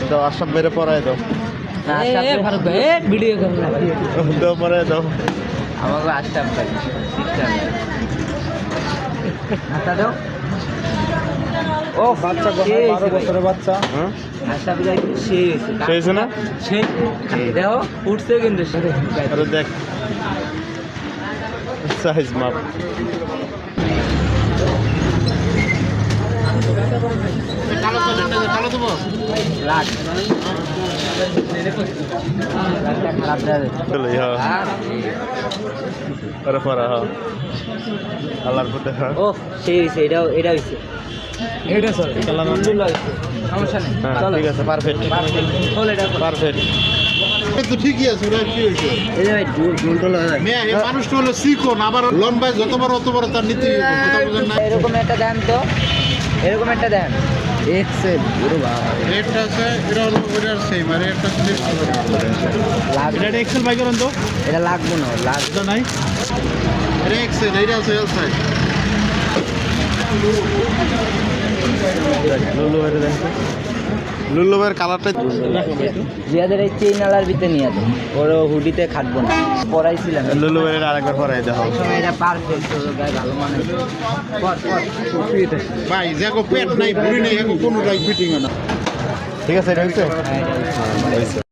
দাও আশরাফ মেরে পড়ায় দাও ফারুক ভাই ভিডিও করুন দাও পড়ায় দাও আমাকে আশরাফ ভাই হাতা দাও ও বাচ্চা 12 বছরের বাচ্চা হ্যাঁ আশরাফ ভাই সেই হয়েছে না সেই দেখো উঠছে কিন্তু আরে দেখ সাইজ মাপ কালো দেবো লাখ খারাপ যাবে চলো হ্যাঁ আরে পড়া হ্যাঁ আল্লাহর ফুটে হ্যাঁ ও সেই হয়েছে এটা হয়েছে এটা স্যার খেলা না সমস্যা নেই হ্যাঁ চলো ঠিক আছে পারফেক্ট চল এটা পারফেক্ট তো ঠিকই আছে ওরা কি হয়েছে এই যে ভাই ঝুলটুল মেয়ে এই মানুষটা হলো শিখুন আবার লম্বায় যত বড় অত বড় তার নীতি কথা বলেন না এরকম একটা দেন তো এরকম একটা দেন এক্সেল পুরো বাবা রেটটা আছে এটা হলো ওটার সেম আর একটা লাগবে এটা এক্সেল বাই করেন তো এটা লাগবে না লাগবে এটা নাই এটা এক্সেল এটা আছে এল সাইজ লুলু এর দেখো লুলু এর কালারটা জিয়াদের এই চেইন আলার ভিতরে নিয়ে যাবো ওর হুডিতে খাটবো না পরাইছিলাম লুলু এর আরেকবার পরাই দাও এটা পারফেক্ট গায়ে ভালো মানে ভাই দেখো পেট নাই বুড়ি নাই এখন কোনোটাই ফিটিং না ঠিক আছে এটা হইছে